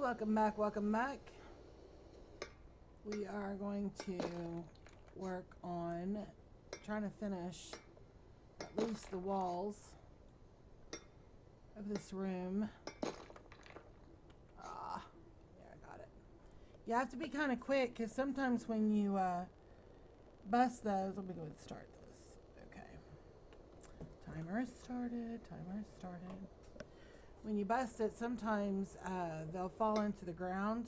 welcome back, welcome back. We are going to work on trying to finish at least the walls of this room. There, I got it. You have to be kind of quick because sometimes when you bust those, let me go ahead and start this. Okay. Timer started, timer started. When you bust it, sometimes they'll fall into the ground.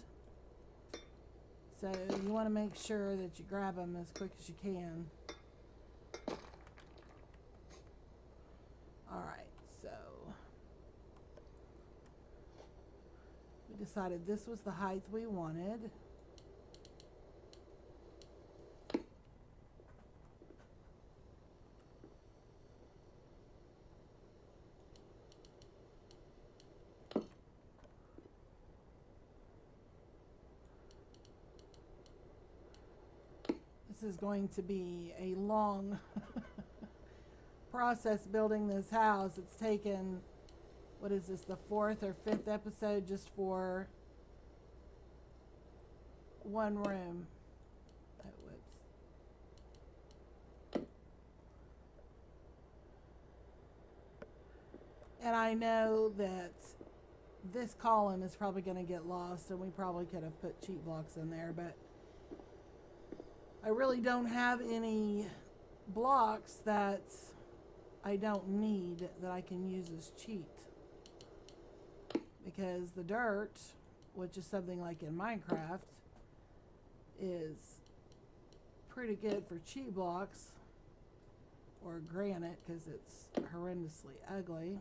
So you want to make sure that you grab them as quick as you can. Alright, so we decided this was the height we wanted. This is going to be a long process building this house. It's taken, what is this, the 4th or 5th episode just for one room. Oh, whoops. And I know that this column is probably going to get lost, and we probably could have put cheat blocks in there, but I really don't have any blocks that I don't need that I can use as cheat. Because the dirt, which is something like in Minecraft, is pretty good for cheat blocks or granite because it's horrendously ugly.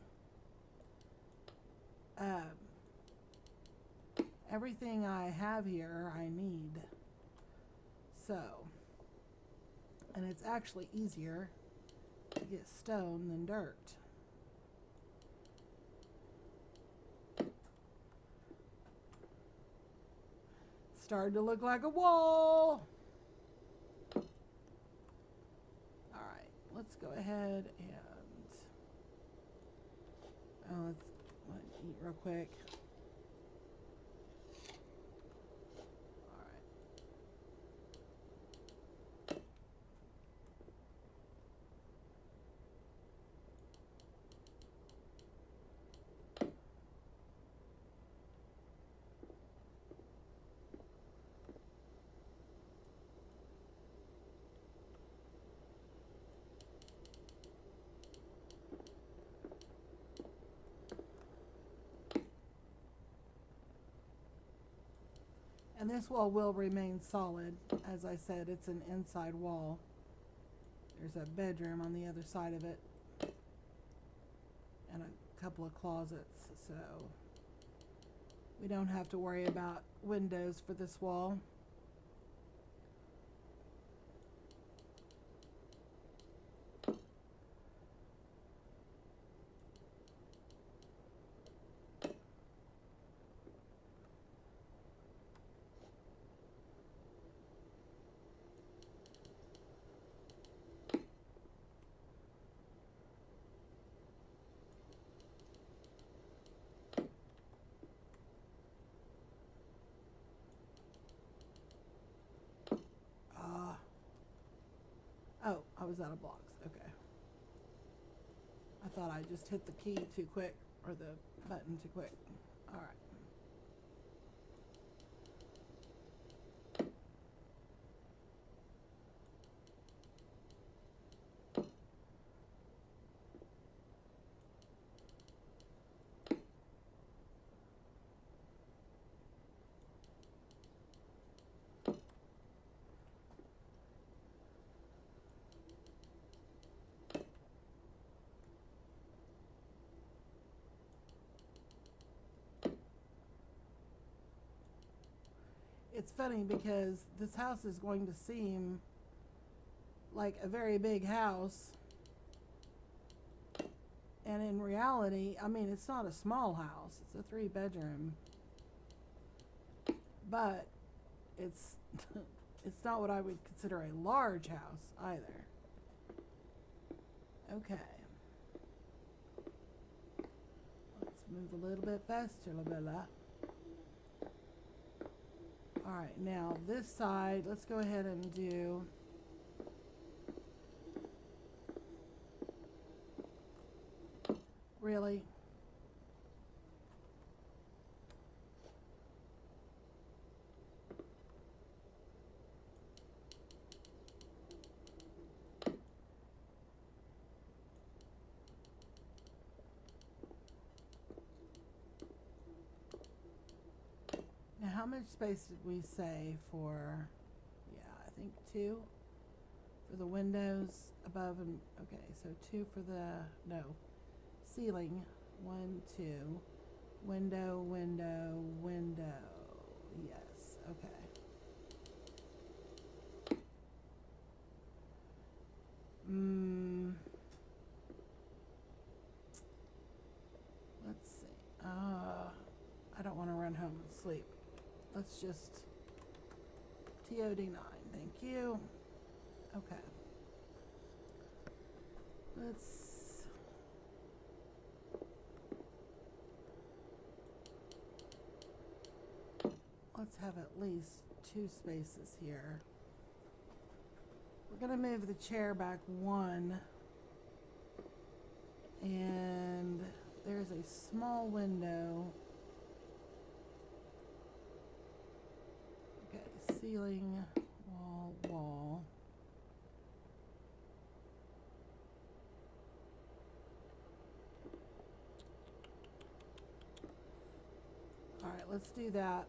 Everything I have here I need. So, and it's actually easier to get stone than dirt. Starting to look like a wall. Alright, let's go ahead and let's eat real quick. And this wall will remain solid. As I said, it's an inside wall. There's a bedroom on the other side of it. And a couple of closets. So we don't have to worry about windows for this wall. Oh, I was out of blocks. Okay. I thought I just hit the key too quick, or the button too quick. All right. It's funny because this house is going to seem like a very big house. And in reality, I mean, it's not a small house. It's a 3-bedroom. But it's it's not what I would consider a large house either. Okay. Let's move a little bit faster, la bella. All right, now this side, let's go ahead and do really. Now, how much space did we say for, yeah, I think 2 for the windows above and, okay, so 2 for the, no, ceiling, 1, 2, window, window, window, yes, okay. Let's see, I don't want to run home and sleep. Let's just TOD9, thank you. Okay. Let's have at least 2 spaces here. We're gonna move the chair back 1, and there's a small window. Okay, ceiling, wall, wall. All right, let's do that.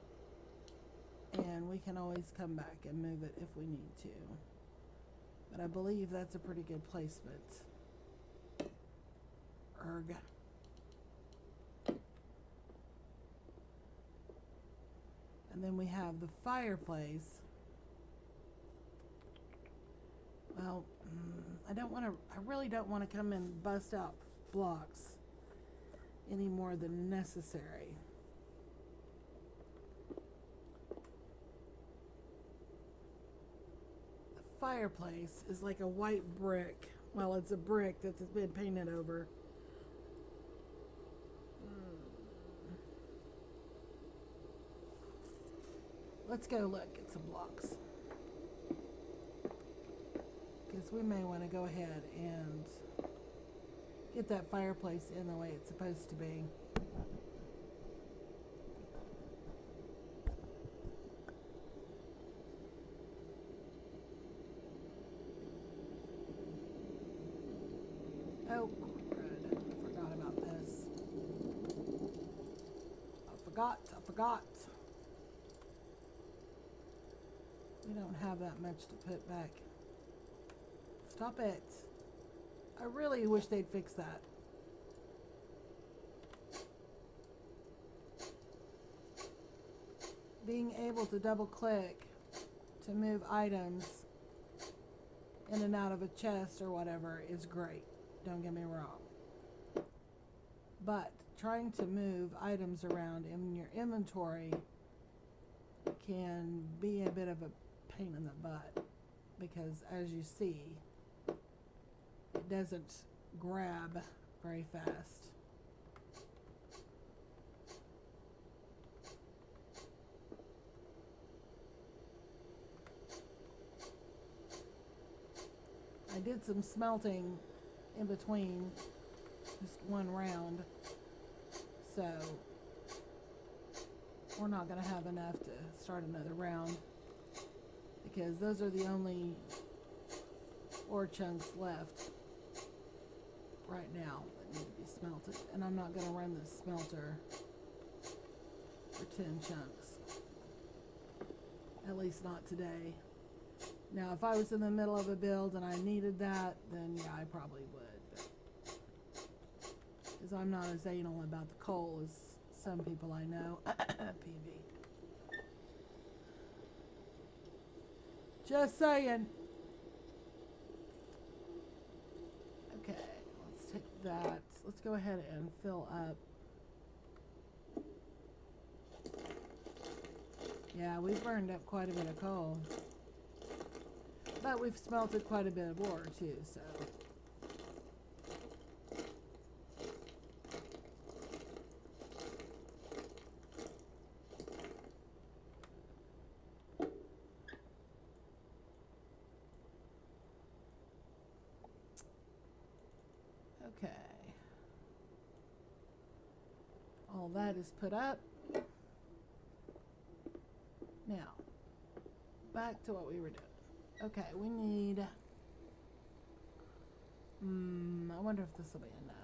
And we can always come back and move it if we need to. But I believe that's a pretty good placement. Erg. And then we have the fireplace. Well, I really don't want to come and bust out blocks any more than necessary. Fireplace is like a white brick. Well, it's a brick that's been painted over. Let's go look at some blocks, because we may want to go ahead and get that fireplace in the way it's supposed to be. Oh, good. I forgot about this. I forgot. We don't have that much to put back. Stop it. I really wish they'd fix that. Being able to double click to move items in and out of a chest or whatever is great. Don't get me wrong. But trying to move items around in your inventory can be a bit of a pain in the butt, because as you see, it doesn't grab very fast. I did some smelting in between just one round, so we're not going to have enough to start another round, because those are the only ore chunks left right now that need to be smelted, and I'm not going to run the smelter for 10 chunks, at least not today. Now, if I was in the middle of a build and I needed that, then yeah, I probably would. Because I'm not as anal about the coal as some people I know. PV. Just saying. Okay, let's take that. Let's go ahead and fill up. Yeah, we've burned up quite a bit of coal. But we've smelted quite a bit of ore too, so. Okay. All that is put up. Now, back to what we were doing. Okay, we need... I wonder if this will be enough.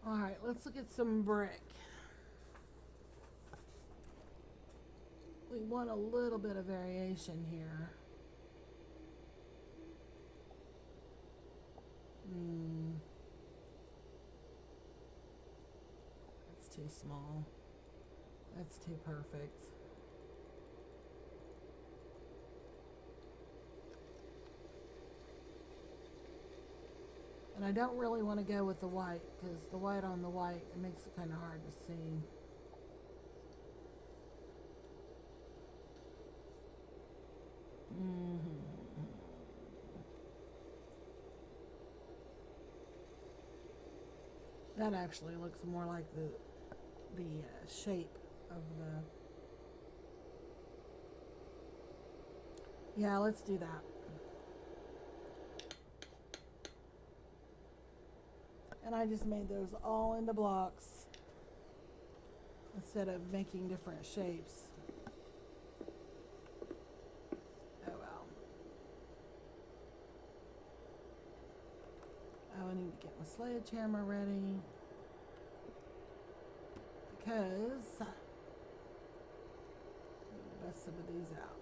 Alright, let's look at some brick. We want a little bit of variation here. That's too small. That's too perfect. And I don't really want to go with the white, because the white on the white, it makes it kind of hard to see. That actually looks more like the shape of the... Yeah, let's do that. And I just made those all into blocks instead of making different shapes. Oh well. Oh, I need to get my sledgehammer ready because I need to bust some of these out.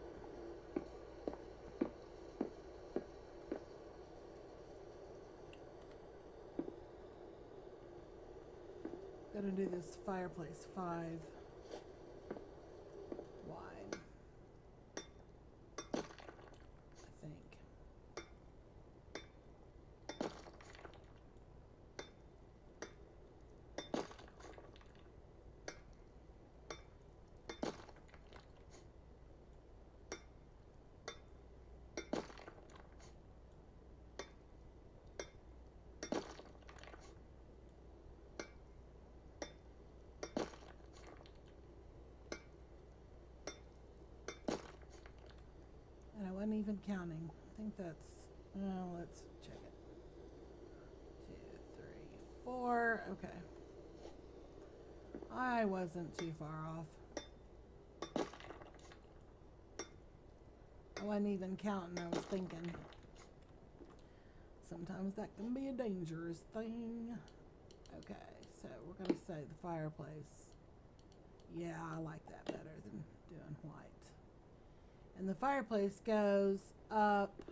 Gonna do this fireplace 5 wide, I think. And I wasn't even counting. I think that's, let's check it. 2, 3, 4, okay. I wasn't too far off. I wasn't even counting, I was thinking. Sometimes that can be a dangerous thing. Okay, so we're going to say the fireplace. Yeah, I like that better than doing white. And the fireplace goes up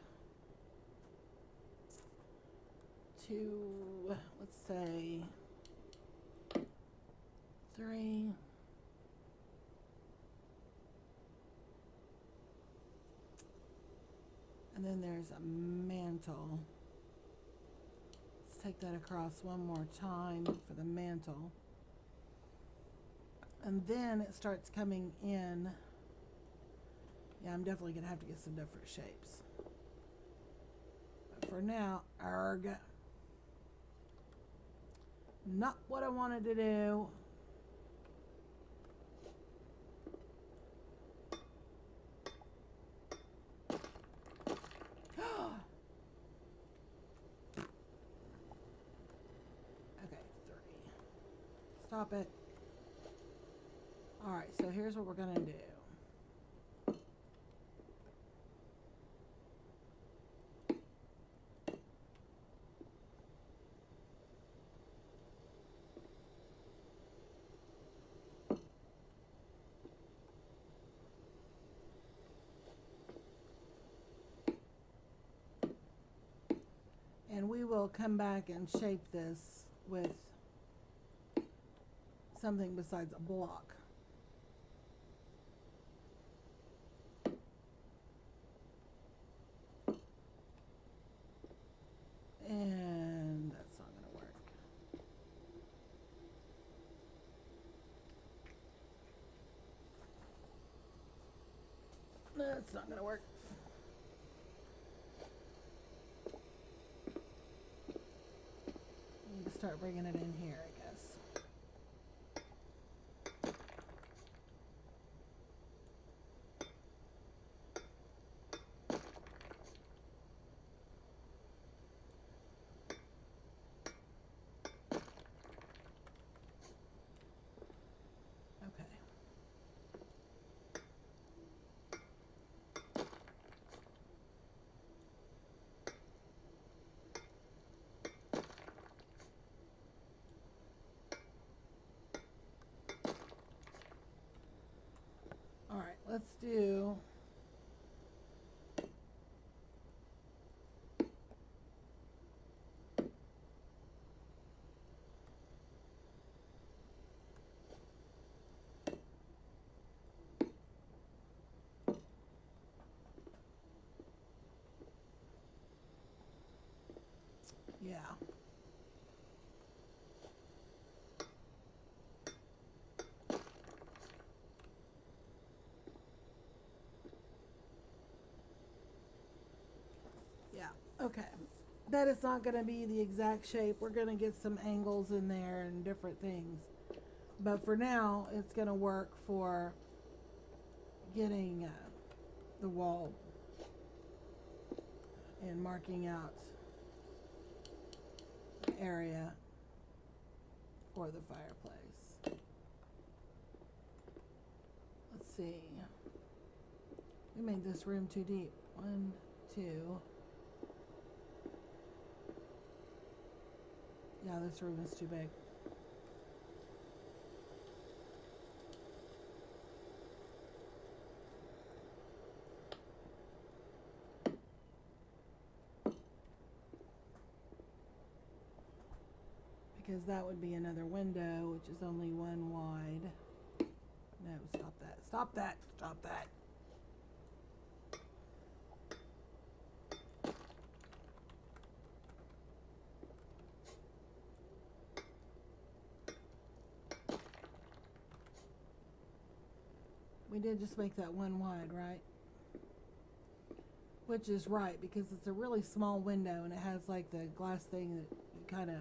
to, let's say, 3. And then there's a mantle. Let's take that across one more time for the mantle. And then it starts coming in. Yeah, I'm definitely going to have to get some different shapes. But for now, arg. Not what I wanted to do. Okay, 3. Stop it. Alright, so here's what we're going to do. And we will come back and shape this with something besides a block. And that's not going to work. That's not going to work. Start bringing it in here, I guess. let's do yeah. Yeah, okay. That is not going to be the exact shape. We're going to get some angles in there and different things. But for now, it's going to work for getting the wall and marking out the area for the fireplace. Let's see. We made this room too deep. 1, 2. Yeah, this room is too big. Because that would be another window, which is only 1 wide. No, stop that. Stop that. Stop that. We did just make that 1 wide, right? Which is right, because it's a really small window and it has like the glass thing that you kind of,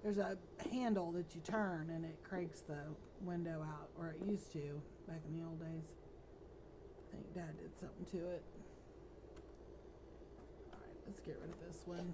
there's a handle that you turn and it cranks the window out, or it used to back in the old days. I think Dad did something to it. Alright, let's get rid of this one.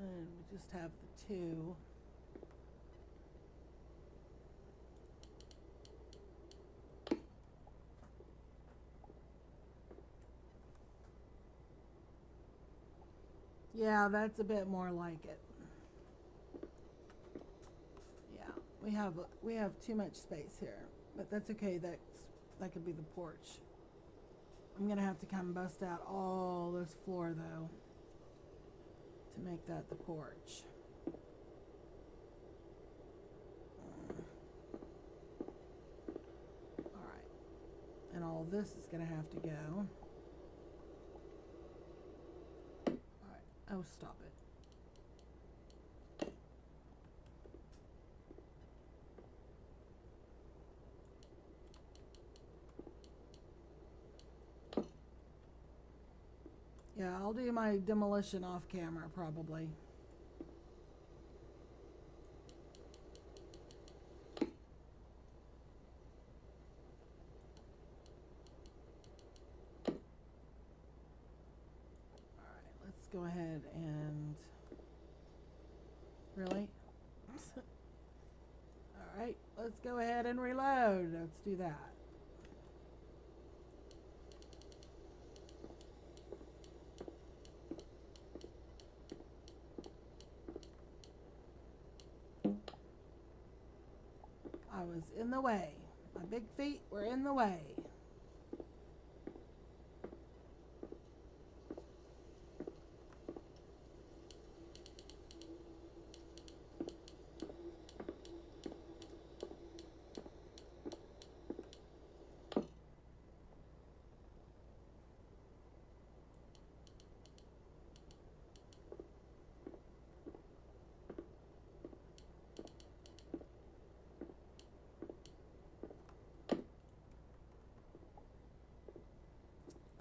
And we just have the 2. Yeah, that's a bit more like it. Yeah, we have too much space here, but that's okay. That could be the porch. I'm gonna have to come and bust out all this floor though to make that the porch. All right, and all this is gonna have to go. All right. Oh, stop it. Yeah, I'll do my demolition off camera probably. Alright, let's go ahead and... Really? Alright, let's go ahead and reload. Let's do that. I was in the way. My big feet were in the way.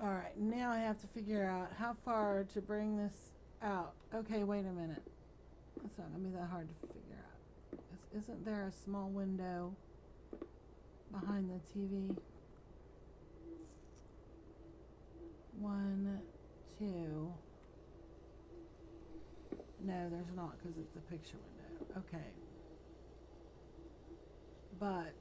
Alright, now I have to figure out how far to bring this out. Okay, wait a minute. That's not going to be that hard to figure out. Isn't there a small window behind the TV? 1, 2. No, there's not because it's a picture window. Okay. But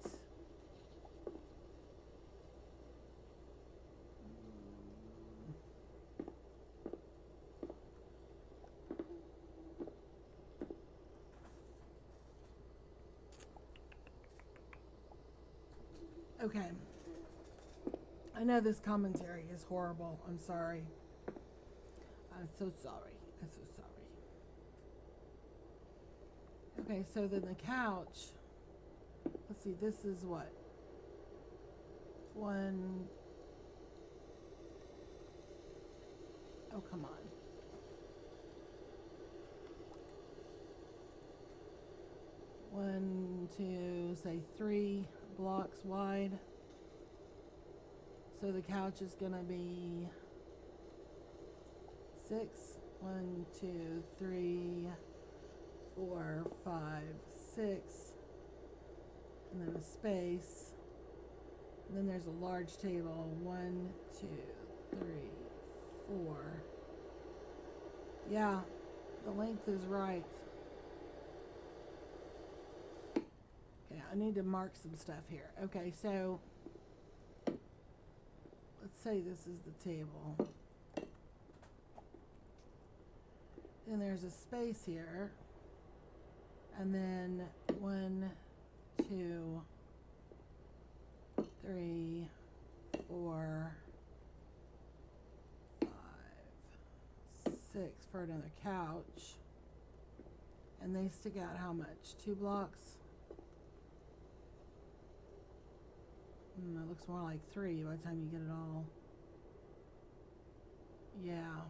okay. I know this commentary is horrible. I'm sorry. I'm so sorry. I'm so sorry. Okay, so then the couch. Let's see, this is what? 1. Oh, come on. 1, 2, say 3 blocks wide. So the couch is gonna be 6. 1, 2, 3, 4, 5, 6. And then a space. And then there's a large table. 1, 2, 3, 4. Yeah, the length is right. Okay, I need to mark some stuff here. Okay, so let's say this is the table. Then there's a space here. And then 1, 2, 3, 4, 5, 6 for another couch. And they stick out how much? 2 blocks? It looks more like 3 by the time you get it all. Yeah.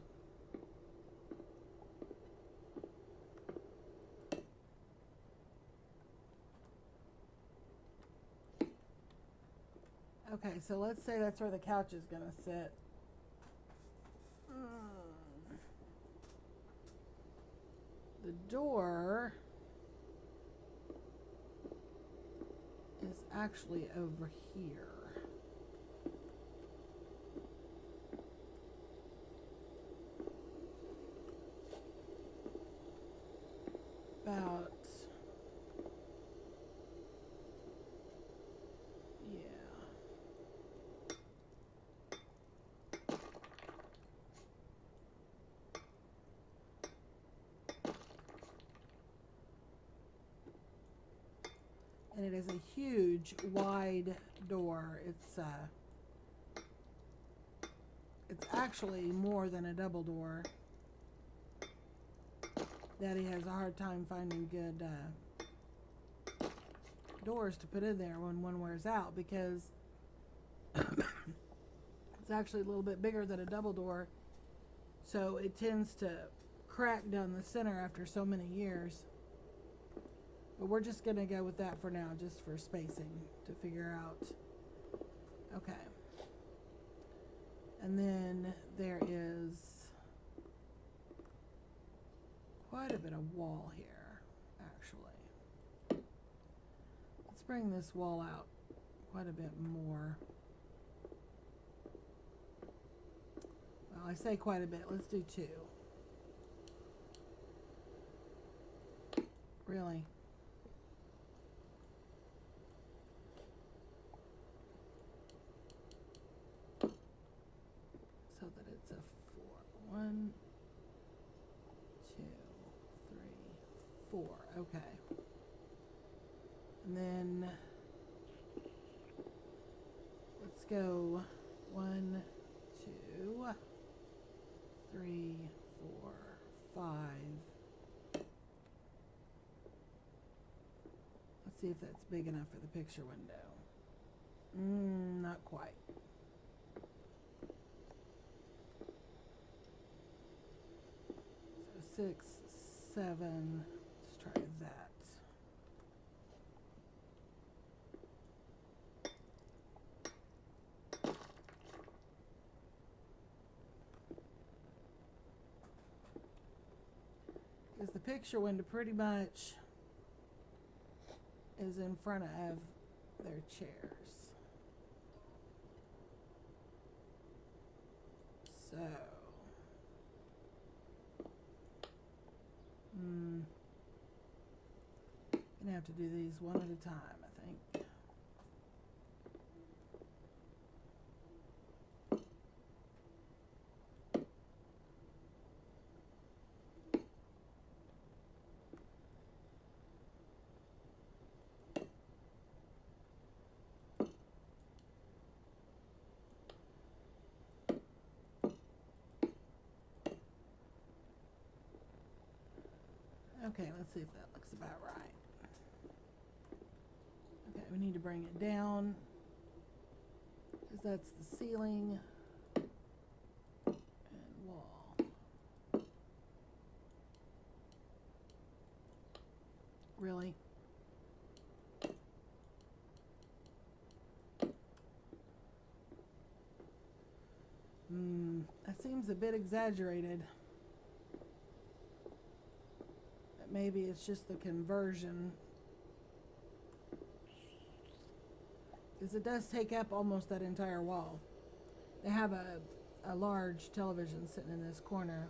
Okay, so let's say that's where the couch is going to sit. The door is actually over here. About, yeah. And it is a huge, wide door. It's actually more than a double door. Daddy has a hard time finding good doors to put in there when one wears out because it's actually a little bit bigger than a double door. So it tends to crack down the center after so many years. But we're just going to go with that for now, just for spacing to figure out. Okay. And then there is quite a bit of wall here, actually. Let's bring this wall out quite a bit more. Well, I say quite a bit. Let's do 2. Really? So that it's a 4. 1, 2, 3, 4. Okay. And then let's go 1, 2, 3, 4, 5. Let's see if that's big enough for the picture window. Not quite. So 6, 7. Let's try that. Because the picture window pretty much is in front of their chairs. gonna have to do these one at a time, I think. Okay, let's see if that looks about right. Okay, we need to bring it down because that's the ceiling and wall. Really? That seems a bit exaggerated. Maybe it's just the conversion, because it does take up almost that entire wall. They have a large television sitting in this corner.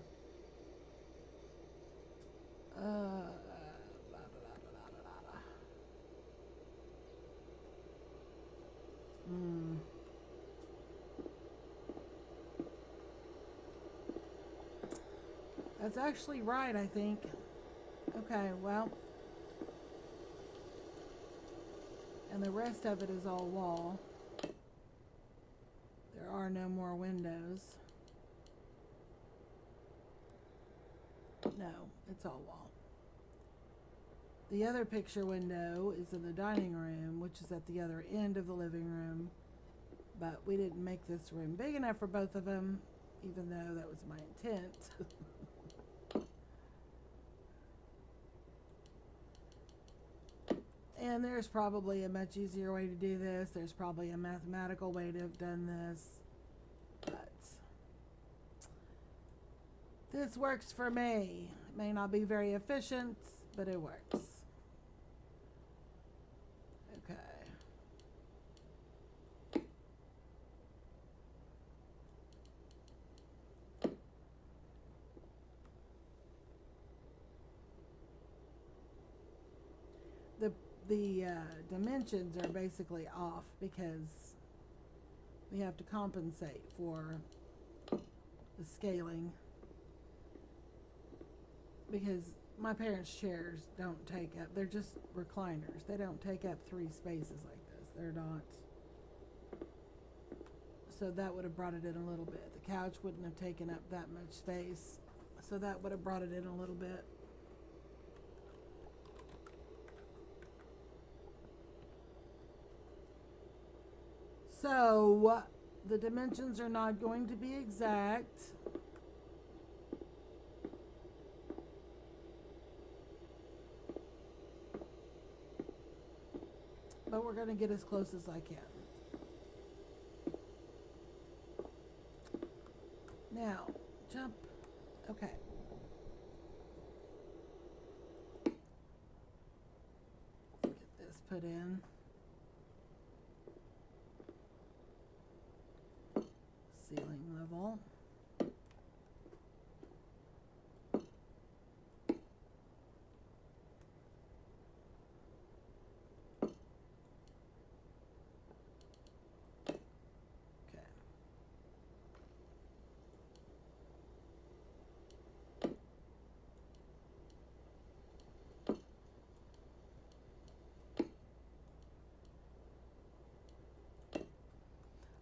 That's actually right, I think. Okay, well, and the rest of it is all wall. There are no more windows. No, it's all wall. The other picture window is in the dining room, which is at the other end of the living room, but we didn't make this room big enough for both of them, even though that was my intent. And there's probably a much easier way to do this. There's probably a mathematical way to have done this. But this works for me. It may not be very efficient, but it works. Okay. The dimensions are basically off because we have to compensate for the scaling, because my parents' chairs don't take up, they're just recliners. They don't take up 3 spaces like this. They're not. So that would have brought it in a little bit. The couch wouldn't have taken up that much space. So that would have brought it in a little bit. So the dimensions are not going to be exact. But we're going to get as close as I can. Now, jump. Okay. Get this put in. Ceiling level.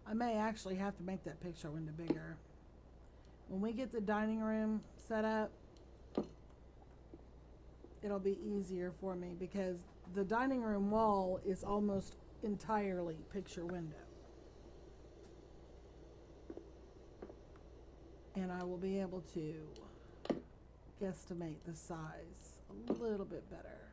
I may actually have to make that picture window bigger. When we get the dining room set up, it'll be easier for me because the dining room wall is almost entirely picture window. And I will be able to guesstimate the size a little bit better.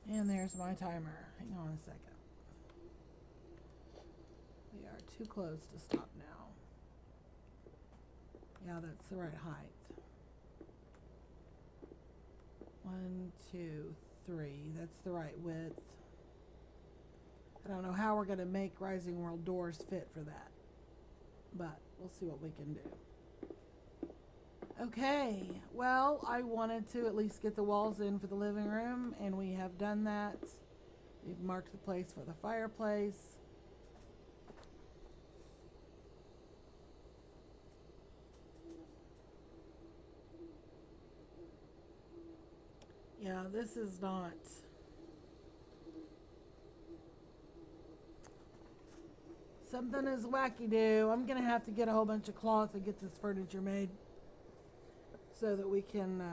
And there's my timer. Hang on a second. We are too close to stop now. Yeah, that's the right height. 1, 2, 3. That's the right width. I don't know how we're going to make Rising World doors fit for that, but we'll see what we can do. Okay, well, I wanted to at least get the walls in for the living room, and we have done that. We've marked the place for the fireplace. Yeah, this is not... Something is wacky-do. I'm going to have to get a whole bunch of cloth and get this furniture made so that we can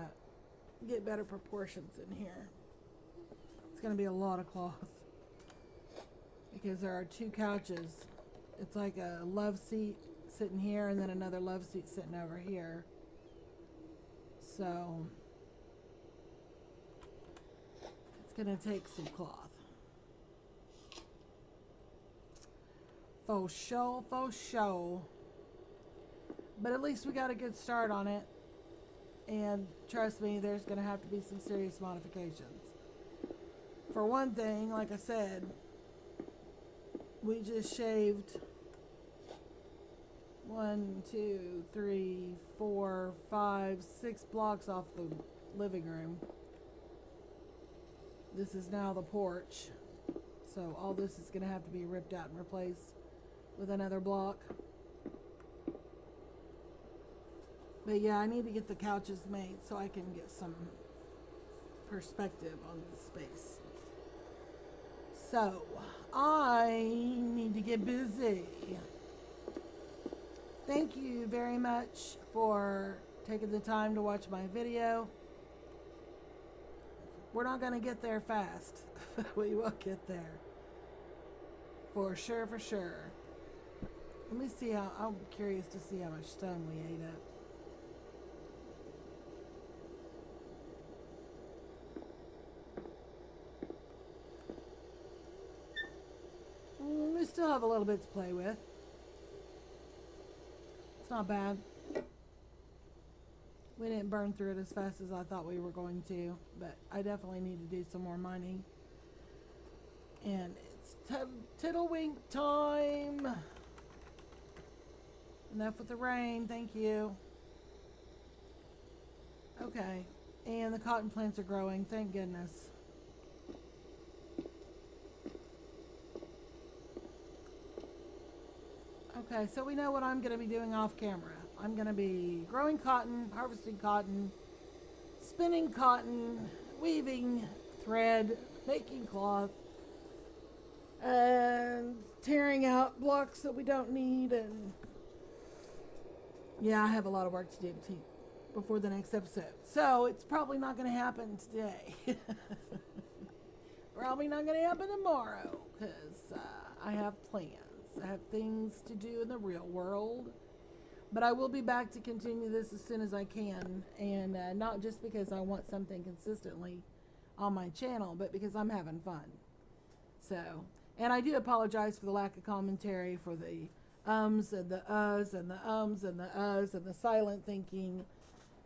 get better proportions in here. It's going to be a lot of cloth because there are 2 couches. It's like a love seat sitting here and then another love seat sitting over here. So it's going to take some cloth. Faux show, faux show. But at least we got a good start on it. And trust me, there's going to have to be some serious modifications. For one thing, like I said, we just shaved 1, 2, 3, 4, 5, 6 blocks off the living room. This is now the porch. So all this is going to have to be ripped out and replaced with another block. But yeah, I need to get the couches made so I can get some perspective on the space. So I need to get busy. Thank you very much for taking the time to watch my video. We're not going to get there fast, but we will get there. For sure, for sure. Let me see how, I'm curious to see how much stone we ate up. We still have a little bit to play with. It's not bad. We didn't burn through it as fast as I thought we were going to, but I definitely need to do some more mining. And it's tiddlewink time. Enough with the rain, thank you. Okay, and the cotton plants are growing, thank goodness. Okay, so we know what I'm going to be doing off camera. I'm going to be growing cotton, harvesting cotton, spinning cotton, weaving thread, making cloth, and tearing out blocks that we don't need. And yeah, I have a lot of work to do before the next episode. So it's probably not going to happen today. Probably not going to happen tomorrow because I have plans. I have things to do in the real world. But I will be back to continue this as soon as I can. And not just because I want something consistently on my channel, but because I'm having fun. So, and I do apologize for the lack of commentary, for the ums and the uhs and the ums and the uhs and the silent thinking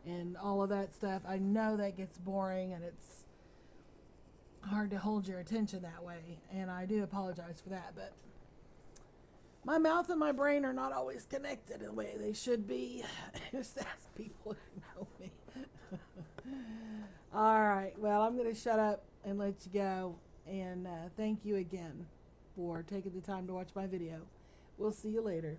and all of that stuff. I know that gets boring and it's hard to hold your attention that way. And I do apologize for that, but my mouth and my brain are not always connected the way they should be. Just ask people who know me. All right, well, I'm going to shut up and let you go. And thank you again for taking the time to watch my video. We'll see you later.